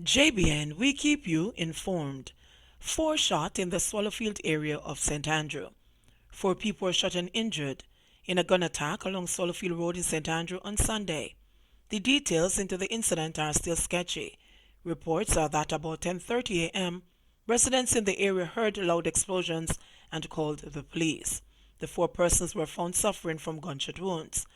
JBN, we keep you informed. Four shot in the Swallowfield area of St. Andrew. Four people were shot and injured in a gun attack along Swallowfield Road in St. Andrew on Sunday. The details into the incident are still sketchy. Reports are that about 10:30 a.m., residents in the area heard loud explosions and called the police. The four persons were found suffering from gunshot wounds.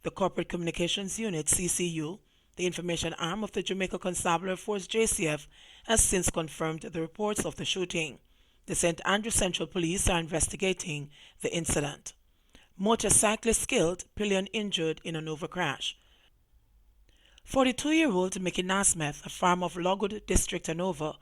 The Corporate Communications Unit, CCU, the information arm of the Jamaica Constabulary Force JCF, has since confirmed the reports of the shooting. The St. Andrew Central Police are investigating the incident. Motorcyclist killed, pillion injured in an overcrash. 42-year-old Mickey Nasmith, a farmer of Logwood District, Hanover,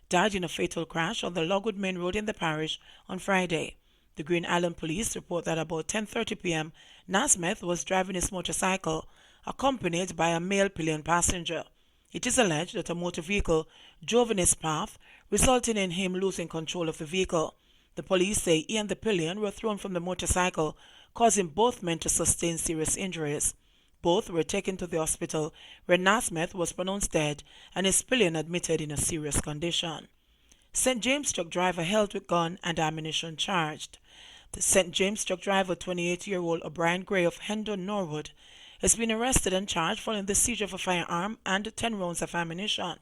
died in a fatal crash on the Logwood Main Road in the parish on Friday. The Green Island Police report that about 10:30 p.m., Nasmith was driving his motorcycle, accompanied by a male pillion passenger. It is alleged that a motor vehicle drove in his path, resulting in him losing control of the vehicle. The police say he and the pillion were thrown from the motorcycle, causing both men to sustain serious injuries. Both were taken to the hospital, where Nasmith was pronounced dead and his pillion admitted in a serious condition. St. James truck driver held with gun and ammunition charged. The St. James truck driver, 28-year-old O'Brien Gray of Hendon, Norwood, has been arrested and charged following the seizure of a firearm and 10 rounds of ammunition.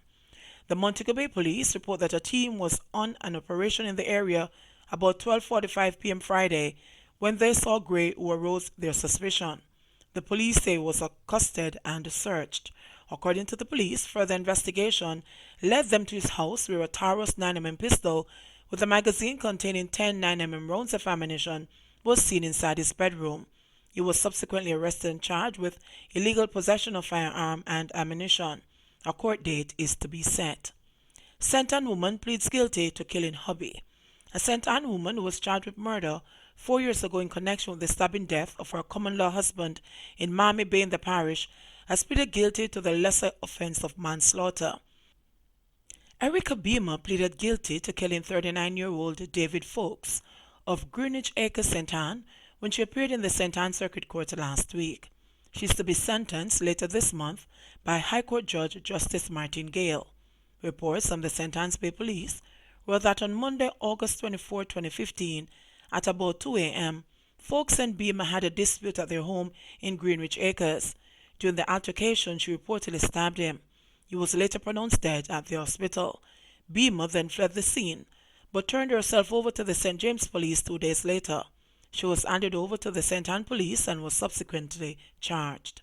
The Montego Bay Police report that a team was on an operation in the area about 12:45 p.m. Friday when they saw Gray, who aroused their suspicion. The police say he was accosted and searched. According to the police, further investigation led them to his house where a Taurus 9mm pistol with a magazine containing 10 9mm rounds of ammunition was seen inside his bedroom. He was subsequently arrested and charged with illegal possession of firearm and ammunition. A court date is to be set. St. Ann woman pleads guilty to killing hubby. A St. Ann woman who was charged with murder 4 years ago in connection with the stabbing death of her common-law husband in Miami Bay in the parish has pleaded guilty to the lesser offense of manslaughter. Erica Beamer pleaded guilty to killing 39-year-old David Fowkes of Greenwich Acres, St. Ann, when she appeared in the St. Ann Circuit Court last week. She is to be sentenced later this month by High Court Judge Justice Martin Gale. Reports from the St. Ann's Bay Police were that on Monday, August 24, 2015, at about 2 a.m., Fowkes and Beamer had a dispute at their home in Greenwich Acres. During the altercation, she reportedly stabbed him. He was later pronounced dead at the hospital. Beamer then fled the scene, but turned herself over to the St. James Police 2 days later. She was handed over to the St. Ann Police and was subsequently charged.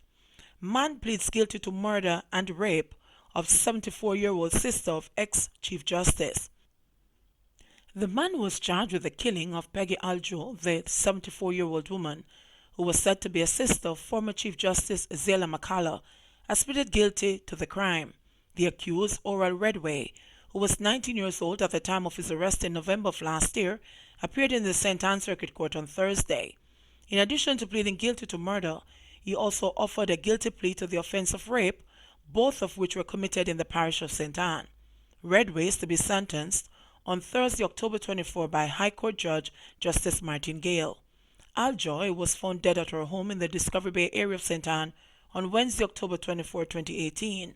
Man pleads guilty to murder and rape of 74-year-old sister of ex-Chief Justice. The man was charged with the killing of Peggy Aljo, the 74-year-old woman, who was said to be a sister of former Chief Justice Zela McCullough, has pleaded guilty to the crime. The accused, Oral Redway, who was 19 years old at the time of his arrest in November of last year, appeared in the St. Ann Circuit Court on Thursday. In addition to pleading guilty to murder, he also offered a guilty plea to the offense of rape, both of which were committed in the parish of St. Ann. Redway is to be sentenced on Thursday, October 24 by High Court Judge Justice Martin Gale. Aljoy was found dead at her home in the Discovery Bay area of St. Ann on Wednesday, October 24, 2018.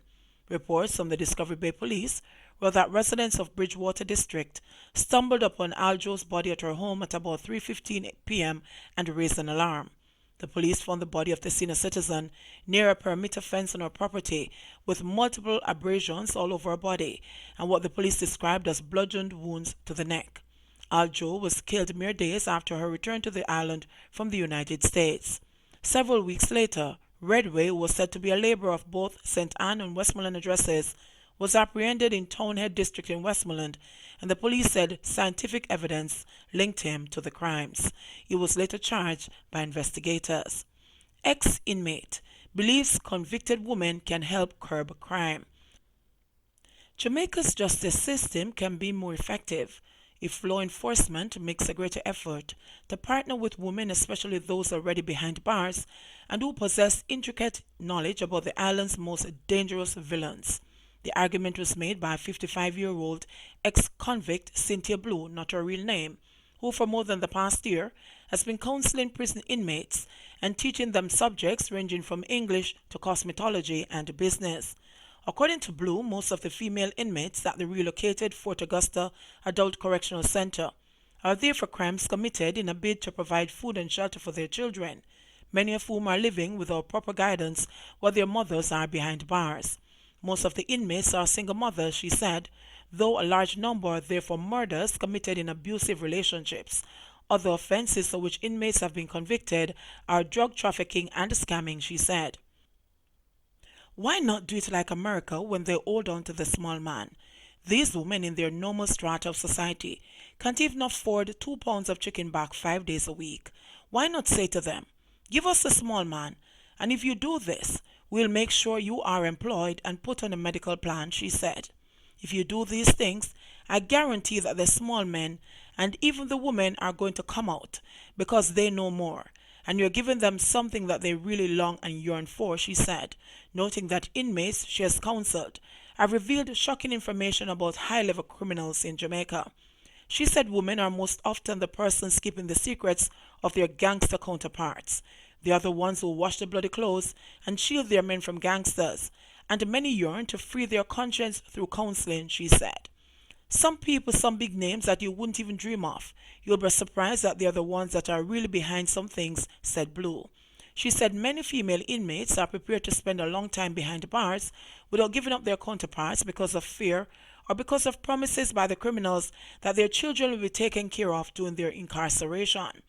Reports from the Discovery Bay Police were that residents of Bridgewater District stumbled upon Aljo's body at her home at about 3:15 p.m. and raised an alarm. The police found the body of the senior citizen near a perimeter fence on her property with multiple abrasions all over her body and what the police described as bludgeoned wounds to the neck. Aljo was killed mere days after her return to the island from the United States. Several weeks later, Redway, who was said to be a laborer of both St. Ann and Westmoreland addresses, was apprehended in Townhead District in Westmoreland, and the police said scientific evidence linked him to the crimes. He was later charged by investigators. Ex-inmate believes convicted woman can help curb crime. Jamaica's justice system can be more effective if law enforcement makes a greater effort to partner with women, especially those already behind bars and who possess intricate knowledge about the island's most dangerous villains. The argument was made by a 55-year-old ex-convict, Cynthia Blue, not her real name, who for more than the past year has been counseling prison inmates and teaching them subjects ranging from English to cosmetology and business. According to Blue, most of the female inmates at the relocated Fort Augusta Adult Correctional Center are there for crimes committed in a bid to provide food and shelter for their children, many of whom are living without proper guidance while their mothers are behind bars. Most of the inmates are single mothers, she said, though a large number are there for murders committed in abusive relationships. Other offenses for which inmates have been convicted are drug trafficking and scamming, she said. Why not do it like America when they hold on to the small man? These women in their normal strata of society can't even afford 2 pounds of chicken back 5 days a week. Why not say to them, give us the small man, and if you do this, we'll make sure you are employed and put on a medical plan, she said. If you do these things, I guarantee that the small men and even the women are going to come out because they know more, and you're giving them something that they really long and yearn for, she said, noting that inmates she has counseled have revealed shocking information about high-level criminals in Jamaica. She said women are most often the persons keeping the secrets of their gangster counterparts. They are the ones who wash the bloody clothes and shield their men from gangsters, and many yearn to free their conscience through counseling, she said. Some people, some big names that you wouldn't even dream of. You'll be surprised that they are the ones that are really behind some things, said Blue. She said many female inmates are prepared to spend a long time behind bars without giving up their counterparts because of fear or because of promises by the criminals that their children will be taken care of during their incarceration.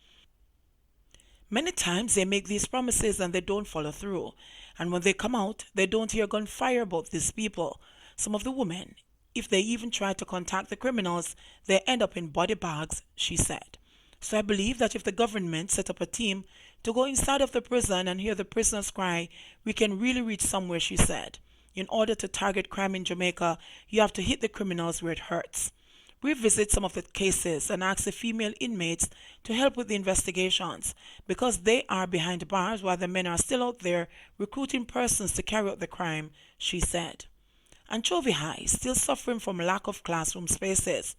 Many times they make these promises and they don't follow through, and when they come out, they don't hear gunfire about these people. Some of the women, if they even try to contact the criminals, they end up in body bags, she said. So I believe that if the government set up a team to go inside of the prison and hear the prisoners cry, we can really reach somewhere, she said. In order to target crime in Jamaica, you have to hit the criminals where it hurts. We visit some of the cases and ask the female inmates to help with the investigations because they are behind bars while the men are still out there recruiting persons to carry out the crime, she said. Anchovy High is still suffering from lack of classroom spaces.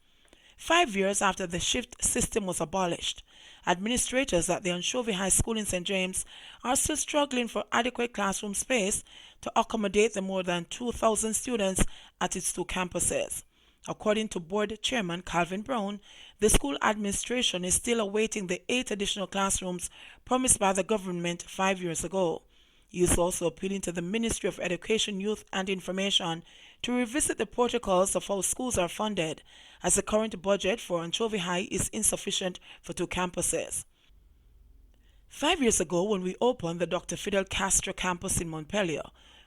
5 years after the shift system was abolished, administrators at the Anchovy High School in St. James are still struggling for adequate classroom space to accommodate the more than 2,000 students at its 2 campuses. According to board chairman Calvin Brown, the school administration is still awaiting the 8 additional classrooms promised by the government 5 years ago. He is also appealing to the Ministry of Education, Youth and Information to revisit the protocols of how schools are funded, as the current budget for Anchovy High is insufficient for 2 campuses. 5 years ago, when we opened the Dr. Fidel Castro campus in Montpelier,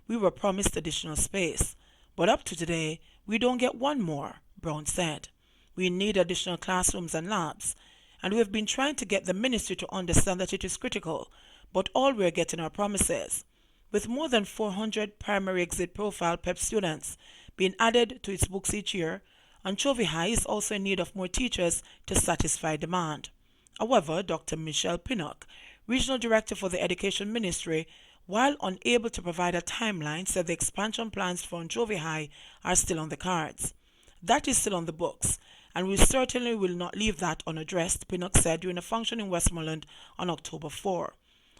we were promised additional space. But up to today, we don't get one more, Brown said. We need additional classrooms and labs, and we have been trying to get the ministry to understand that it is critical, but all we are getting are promises. With more than 400 primary exit profile PEP students being added to its books each year, Anchovy High is also in need of more teachers to satisfy demand. However, Dr. Michelle Pinnock, Regional Director for the Education Ministry, while unable to provide a timeline, said the expansion plans for Anchovy High are still on the cards. That is still on the books, and we certainly will not leave that unaddressed, Pinnock said during a function in Westmoreland on October 4.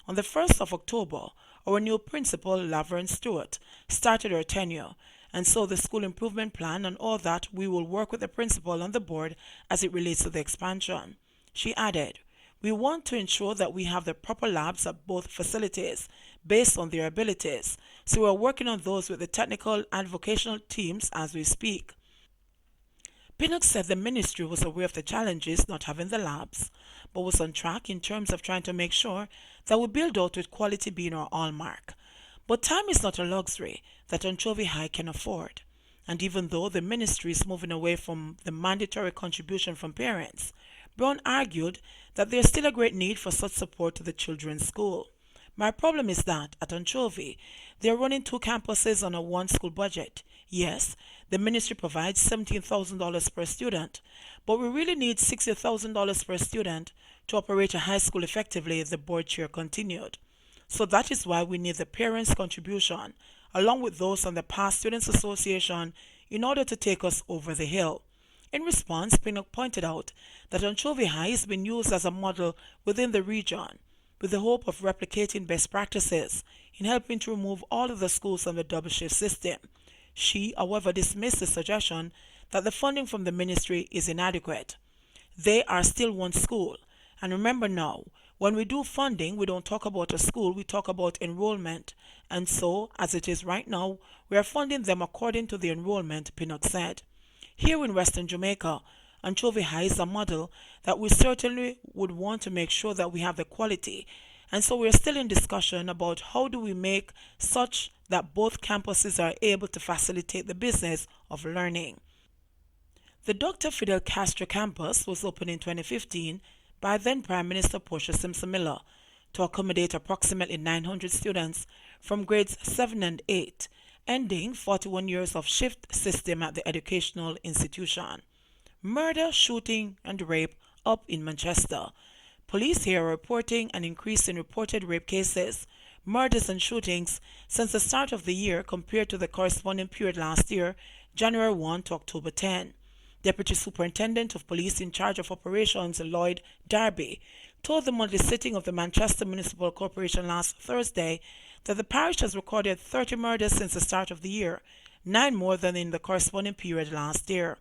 On the 1st of October, our new principal, Laverne Stewart, started her tenure, and so the school improvement plan and all that we will work with the principal and the board as it relates to the expansion. She added, we want to ensure that we have the proper labs at both facilities based on their abilities, so we are working on those with the technical and vocational teams as we speak. Pinnock said the ministry was aware of the challenges not having the labs, but was on track in terms of trying to make sure that we build out with quality being our hallmark. But time is not a luxury that Anchovy High can afford, and even though the ministry is moving away from the mandatory contribution from parents, Brown argued that there is still a great need for such support to the children's school. My problem is that, at Anchovy, they are running 2 campuses on a 1-school budget. Yes, the ministry provides $17,000 per student, but we really need $60,000 per student to operate a high school effectively, the board chair continued. So that is why we need the parents' contribution, along with those on the Past Students Association, in order to take us over the hill. In response, Pinnock pointed out that Anchovy High has been used as a model within the region, with the hope of replicating best practices in helping to remove all of the schools from the double shift system. She, however, dismissed the suggestion that the funding from the ministry is inadequate. They are still one school. And remember now, when we do funding, we don't talk about a school, we talk about enrollment. And so, as it is right now, we are funding them according to the enrollment, Pinnock said. Here in Western Jamaica, Anchovy High is a model that we certainly would want to make sure that we have the quality. And so we're still in discussion about how do we make such that both campuses are able to facilitate the business of learning. The Dr. Fidel Castro campus was opened in 2015 by then Prime Minister Portia Simpson Miller to accommodate approximately 900 students from grades 7 and 8, ending 41 years of shift system at the educational institution. Murder, shooting, and rape up in Manchester. Police here are reporting an increase in reported rape cases, murders, and shootings since the start of the year compared to the corresponding period last year, January 1 to October 10. Deputy Superintendent of Police in charge of operations, Lloyd Darby, told the monthly sitting of the Manchester Municipal Corporation last Thursday that the parish has recorded 30 murders since the start of the year, 9 more than in the corresponding period last year.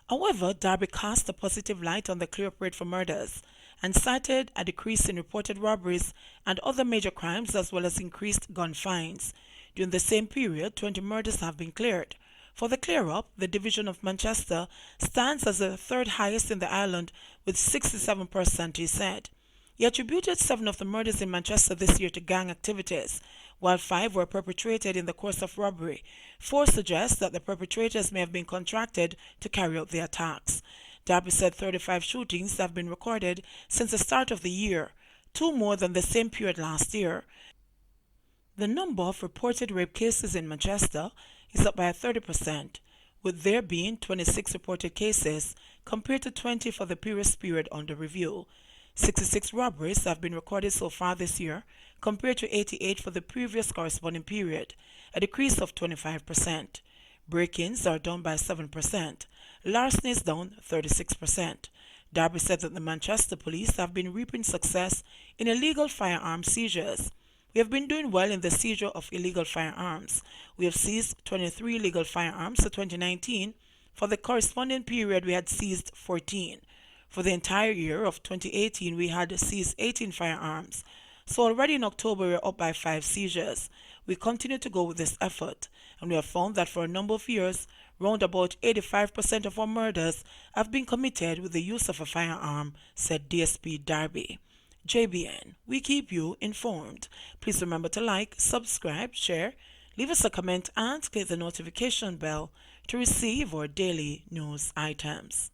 However, Darby cast a positive light on the clear-up rate for murders and cited a decrease in reported robberies and other major crimes as well as increased gun fines. During the same period, 20 murders have been cleared. For the clear-up, the Division of Manchester stands as the third highest in the island with 67%, he said. He attributed 7 of the murders in Manchester this year to gang activities, while 5 were perpetrated in the course of robbery. 4 suggest that the perpetrators may have been contracted to carry out the attacks. Darby said 35 shootings have been recorded since the start of the year, 2 more than the same period last year. The number of reported rape cases in Manchester is up by 30%, with there being 26 reported cases compared to 20 for the previous period under review. 66 robberies have been recorded so far this year compared to 88 for the previous corresponding period, a decrease of 25%. Break-ins are down by 7%. Larceny is down 36%. Darby said that the Manchester police have been reaping success in illegal firearm seizures. We have been doing well in the seizure of illegal firearms. We have seized 23 illegal firearms for 2019. For the corresponding period, we had seized 14. For the entire year of 2018, we had seized 18 firearms. So already in October, we are up by 5 seizures. We continue to go with this effort, and we have found that for a number of years, round about 85% of our murders have been committed with the use of a firearm, said DSP Darby. JBN, we keep you informed. Please remember to like, subscribe, share, leave us a comment, and click the notification bell to receive our daily news items.